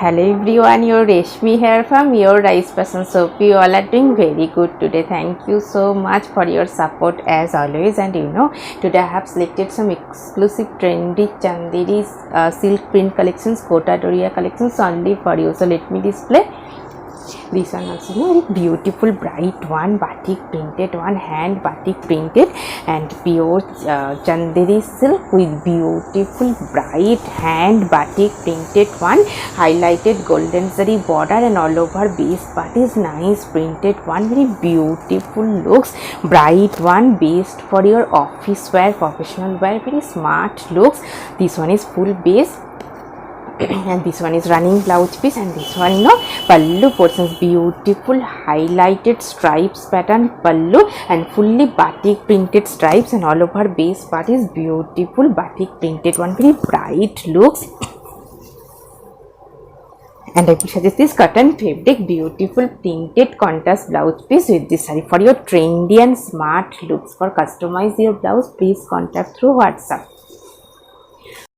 Hello everyone, your Reshmi here from your Rice Person Soap. You all are doing very good today. Thank you so much for your support as always. And today I have selected some exclusive trendy Chanderi silk print collections, Kota Doria collections only for you. So let me display. This one also very beautiful bright one, batik printed one, hand batik printed and pure Chanderi silk with beautiful bright hand batik printed one, highlighted golden zari border and all over base part is nice printed one, very beautiful looks, bright one, best for your office wear, professional wear, very smart looks. This one is full base and this one is running blouse piece, and this one pallu portions, beautiful highlighted stripes pattern pallu and fully batik printed stripes and all over base part is beautiful batik printed one, very bright looks. And I will suggest this cotton fabric beautiful printed contrast blouse piece with this saree for your trendy and smart looks. For customize your blouse, please contact through WhatsApp.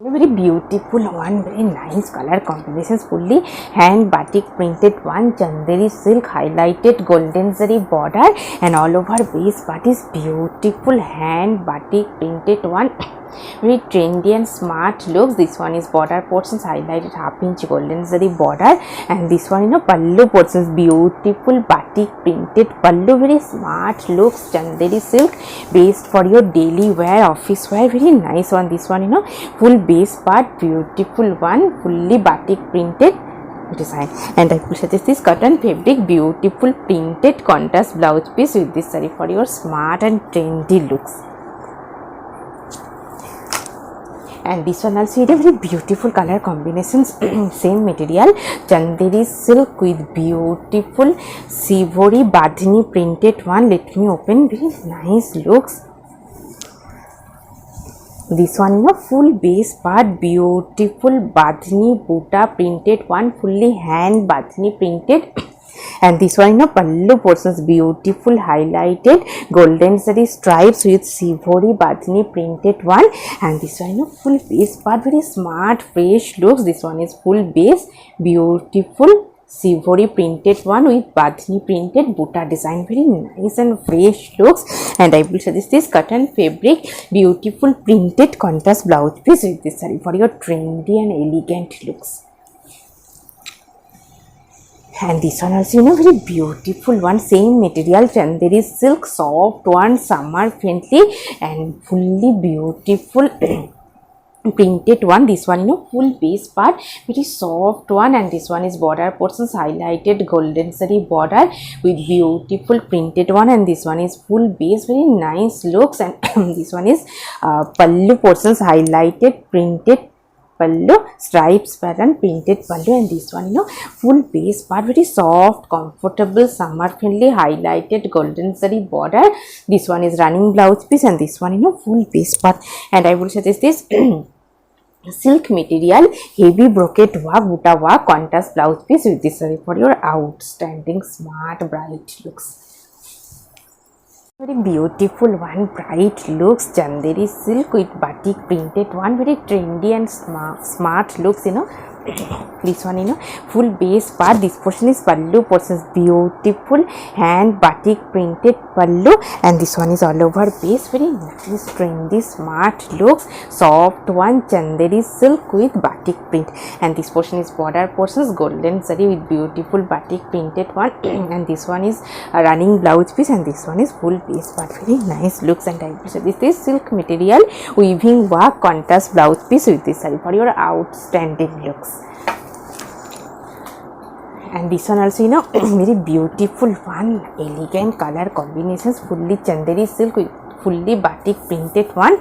Very beautiful one, very nice color combinations, fully hand batik printed one, Chanderi silk highlighted golden zari border and all over base part is beautiful hand batik printed one, very trendy and smart looks. This one is border portions highlighted half-inch golden zari border, and this one pallu portions beautiful batik printed pallu, very smart looks, Chanderi silk based for your daily wear, office wear, very nice one. This one full base part beautiful one, fully batik printed design. And I will suggest this cotton fabric beautiful printed contrast blouse piece with this saree for your smart and trendy looks. And this one also very beautiful color combinations same material, Chanderi silk with beautiful Sivori Badhini printed one. Let me open, very nice looks. This one full base part beautiful Badhini Buta printed one, fully hand Badhini printed. And this one pallu portions beautiful highlighted golden zari stripes with Sivori Badhini printed one, and this one full base part, very smart fresh looks. This one is full base beautiful Sivori printed one with Badhini printed Buta design, very nice and fresh looks. And I will suggest this cotton fabric beautiful printed contrast blouse piece with this saree for your trendy and elegant looks. And this one also very beautiful one, same material, Chanderi silk soft one, summer friendly and fully beautiful printed one. This one full base part, very soft one, and this one is border portions highlighted golden zari border with beautiful printed one, and this one is full base, very nice looks. And this one is pallu portions highlighted printed pallu stripes pattern printed pallu, and this one full base part, very soft comfortable summer friendly highlighted golden zari border. This one is running blouse piece, and this one full base part. And I will suggest this silk material heavy brocade work buta work contrast blouse piece with this saree for your outstanding smart bright looks. Very beautiful one, bright looks, Chanderi silk with batik printed one, very trendy and smart looks. This one full base part, this portion is pallu portions beautiful hand batik printed pallu, and this one is all over base, very nice trendy smart looks, soft one, Chanderi silk with batik print, and this portion is border portions golden zari with beautiful batik printed one and this one is a running blouse piece, and this one is full base part, very nice looks. And I will this is silk material weaving work contrast blouse piece with this saree for your outstanding looks. And this one also very beautiful one, elegant color combinations, fully Chanderi silk with fully batik printed one.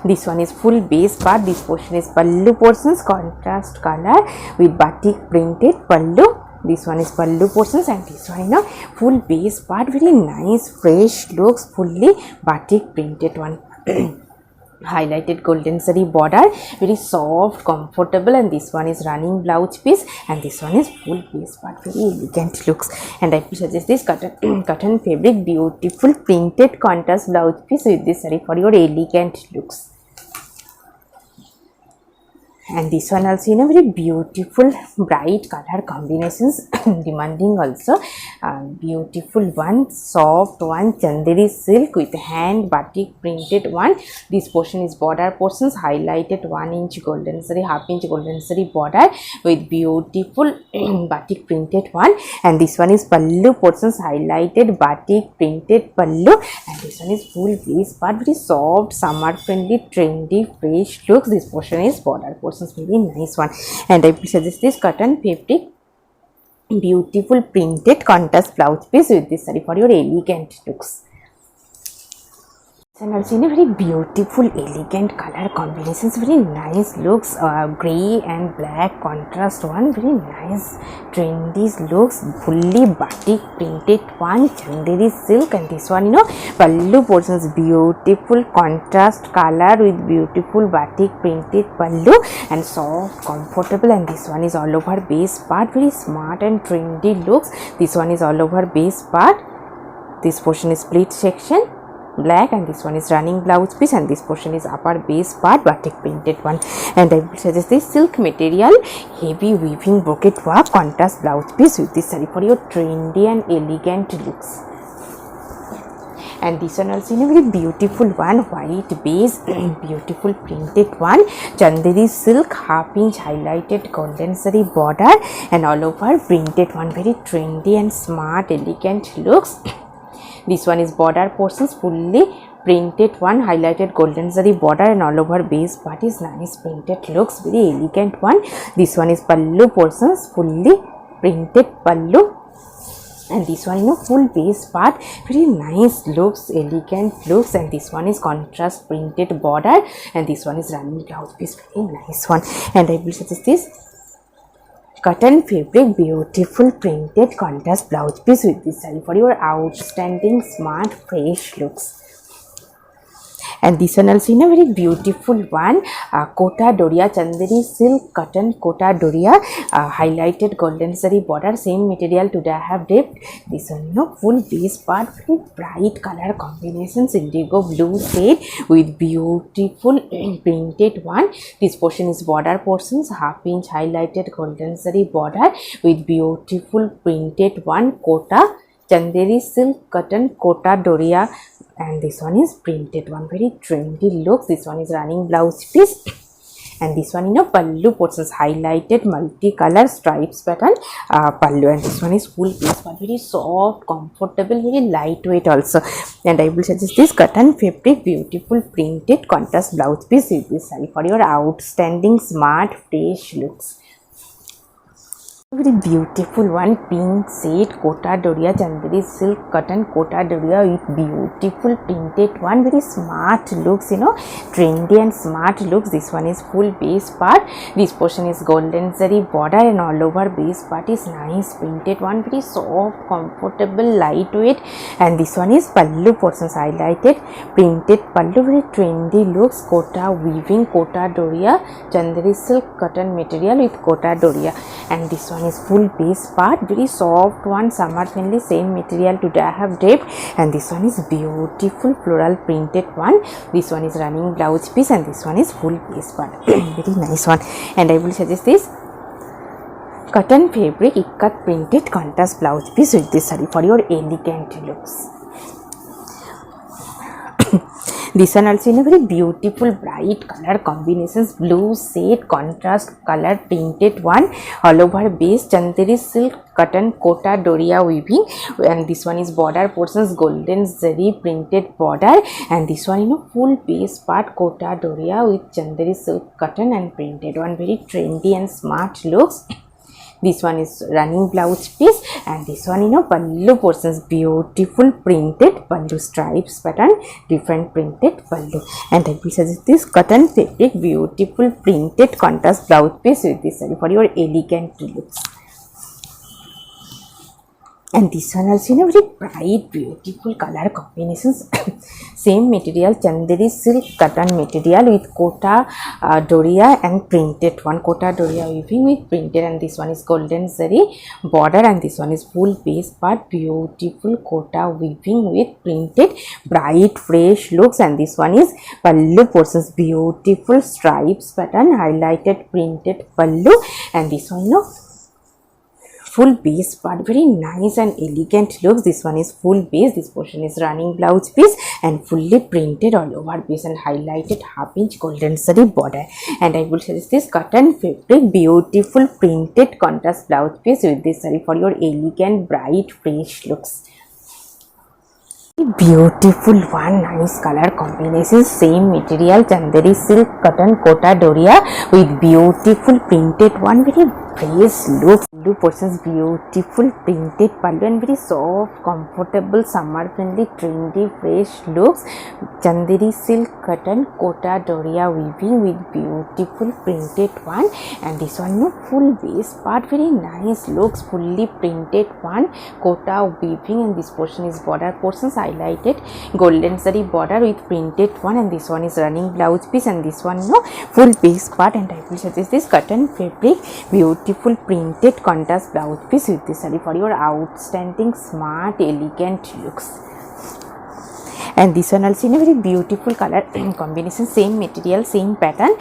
This one is full base part, this portion is pallu portions contrast color with batik printed pallu. This one is pallu portions, and this one full base part, very nice fresh looks, fully batik printed one. Highlighted golden zari border, very soft comfortable, and this one is running blouse piece, and this one is full base part, very elegant looks. And I will suggest this cotton fabric beautiful printed contrast blouse piece with this saree for your elegant looks. And this one also very beautiful bright color combinations demanding also beautiful one, soft one, chanderi silk with hand batik printed one. This portion is border portions highlighted 1 inch golden zari, half inch golden zari border with beautiful batik printed one. And this one is pallu portions highlighted batik printed pallu. And this one is full base part, very soft, summer friendly, trendy, fresh looks. This portion is border portions, very nice one. And I suggest this cotton fabric beautiful printed contrast blouse piece with this saree for your elegant looks. And also in a very beautiful elegant color combinations, very nice looks, grey and black contrast one, very nice trendy looks, fully batik printed one, chanderi silk. And this one pallu portions, beautiful contrast color with beautiful batik printed pallu and soft comfortable. And this one is all over base part, very smart and trendy looks. This one is all over base part, this portion is split section black, and this one is running blouse piece, and this portion is upper base part batik printed one. And I will suggest this silk material heavy weaving brocade work contrast blouse piece with this saree for your trendy and elegant looks. And this one also very beautiful one, white base beautiful printed one, chanderi silk half inch highlighted golden zari border and all over printed one, very trendy and smart elegant looks. This one is border portions, fully printed one, highlighted golden zari border and all over base part is nice printed looks, very elegant one. This one is pallu portions, fully printed pallu. And this one full base part, very nice looks, elegant looks. And this one is contrast printed border, and this one is running blouse piece, very nice one. And I will suggest this cotton fabric beautiful printed contrast blouse piece with this saree for your outstanding smart fresh looks. And this one also very beautiful one, kota doria chanderi silk cotton kota doria highlighted golden zari border, same material today I have dipped. This one full base part, very bright color combinations, indigo blue shade with beautiful printed one. This portion is border portions, half inch highlighted golden zari border with beautiful printed one, kota chanderi silk cotton kota doria. And this one is printed one, very trendy looks. This one is running blouse piece. And this one pallu portions highlighted multicolor stripes pattern pallu. And this one is full piece one, very soft, comfortable, very lightweight also. And I will suggest this cotton fabric beautiful printed contrast blouse piece with this saree for your outstanding smart fresh looks. Very beautiful one, pink shade kota doria chanderi silk cotton kota doria with beautiful printed one, very smart looks, trendy and smart looks. This one is full base part, this portion is golden zari border and all over base part is nice printed one, very soft, comfortable, lightweight. And this one is pallu portions highlighted printed pallu, very trendy looks, kota weaving kota doria chanderi silk cotton material with kota doria. And this one is full base part, very soft one, summer friendly, same material today I have draped. And this one is beautiful floral printed one, this one is running blouse piece, and this one is full base part very nice one. And I will suggest this cotton fabric ikat printed contrast blouse piece with this saree for your elegant looks. This one also very beautiful bright color combinations, blue shade contrast color printed one, all over base chanderi silk cotton kota doria weaving. And this one is border portions, golden zari printed border. And this one full base part kota doria with chanderi silk cotton and printed one, very trendy and smart looks. This one is running blouse piece. And this one pallu portions, beautiful printed pallu stripes pattern, different printed pallu. And I will suggest this cotton fabric beautiful printed contrast blouse piece with this saree for your elegant looks. and this one also very bright beautiful color combinations. Same material, chanderi silk cotton material with kota doria and printed one, kota doria weaving with printed, and this one is golden zari border, and this one is full base part, beautiful kota weaving with printed bright fresh looks, and this one is pallu portions, beautiful stripes pattern highlighted printed pallu, and this one full base part, very nice and elegant looks. This one is full base, this portion is running blouse piece and fully printed all over base and highlighted half inch golden zari border, and I will suggest this cotton fabric beautiful printed contrast blouse piece with this saree for your elegant bright fresh looks. Beautiful one, nice color combination, same material, chanderi silk cotton kota doria with beautiful printed one, very fresh look. Blue portions, beautiful printed pallu and very soft comfortable summer friendly trendy fresh looks. Chanderi silk cotton kota doria weaving with beautiful printed one, and this one full base part, very nice looks, fully printed one kota weaving, and this portion is border portions highlighted golden zari border with printed one, and this one is running blouse piece, and this one full base part, and I will suggest this cotton fabric beautiful printed contrast blouse piece with this saree for your outstanding smart elegant looks. And this one also in a very beautiful color combination, same material same pattern,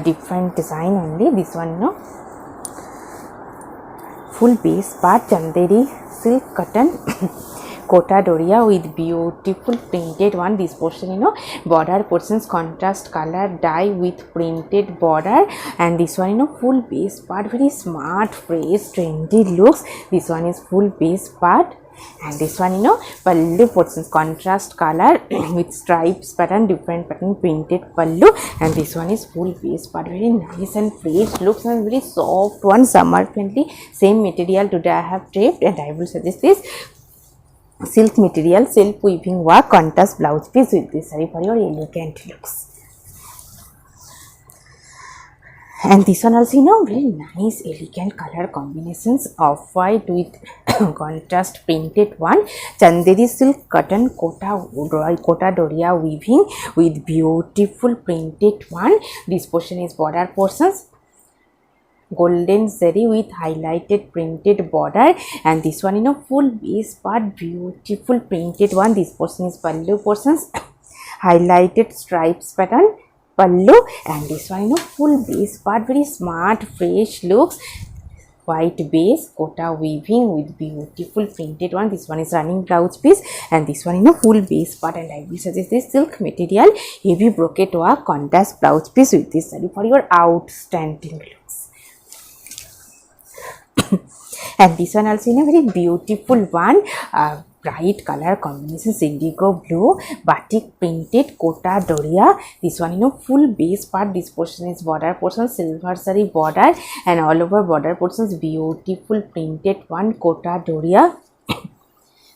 different design only. This one full base part, chanderi silk cotton kota doria with beautiful printed one, this portion border portions contrast color dye with printed border, and this one full base part, very smart fresh trendy looks. This one is full base part, and this one pallu portions contrast color with stripes pattern, different pattern printed pallu, and this one is full base part, very nice and fresh looks and very soft one, summer friendly, same material today I have draped, and I will suggest this silk material self weaving work contrast blouse piece with this saree for your elegant looks. And this one also very nice elegant color combinations of white with contrast printed one, chanderi silk cotton kota doria weaving with beautiful printed one, this portion is border portions golden zari with highlighted printed border, and this one full base part, beautiful printed one, this portion is pallu portions highlighted stripes pattern pallu, and this one full base part, very smart fresh looks, white base kota weaving with beautiful printed one, this one is running blouse piece, and this one full base part, and I will suggest this silk material heavy brocade work contrast blouse piece with this saree for your outstanding looks. And this one also in a very beautiful one, bright color combinations, indigo blue batik printed kota doria, this one full base part, this portion is border portion silver zari border, and all over border portions beautiful printed one kota doria.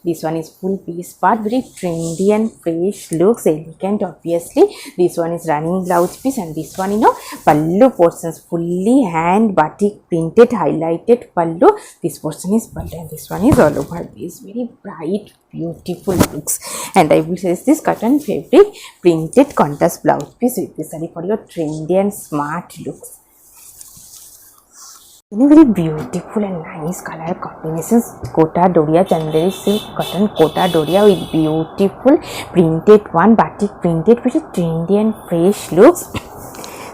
This one is full base part, very trendy and fresh looks, elegant obviously. This one is running blouse piece, and this one pallu portions fully hand batik printed highlighted pallu, this portion is pallu, and this one is all over base, very bright beautiful looks. And I will say this cotton fabric printed contrast blouse piece with this saree for your trendy and smart looks. Very beautiful and nice color combinations, kota doria chanderi silk cotton kota doria with beautiful printed one batik printed, very trendy and fresh looks.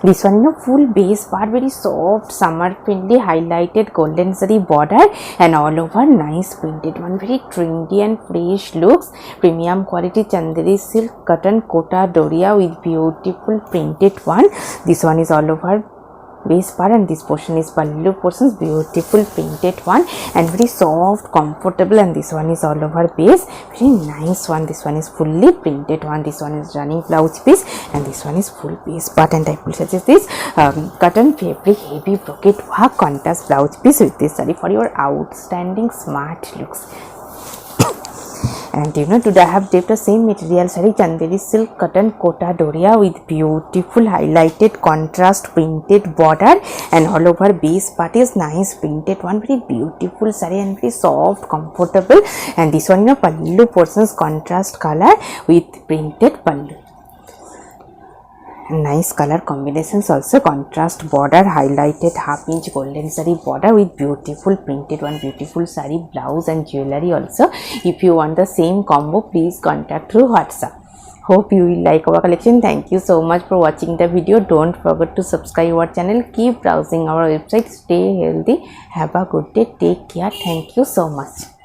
This one full base part, very soft summer friendly highlighted golden zari border, and all over nice printed one, very trendy and fresh looks, premium quality chanderi silk cotton kota doria with beautiful printed one, this one is all over base part, and this portion is pallu portions beautiful printed one, and very soft comfortable, and this one is all over base, very nice one, this one is fully printed one, this one is running blouse piece, and this one is full base part, and I will suggest this cotton fabric heavy brocade work contrast blouse piece with this saree for your outstanding smart looks. And today I have dipped the same material saree, Chanderi silk cotton kota doria with beautiful highlighted contrast printed border, and all over base part is nice printed one, very beautiful saree and very soft, comfortable. And this one pallu portions contrast color with printed pallu. Nice color combinations also, contrast border, highlighted half-inch golden saree border with beautiful printed one, beautiful saree blouse and jewelry also. If you want the same combo, please contact through WhatsApp. Hope you will like our collection. Thank you so much for watching the video. Don't forget to subscribe our channel. Keep browsing our website. Stay healthy. Have a good day. Take care. Thank you so much.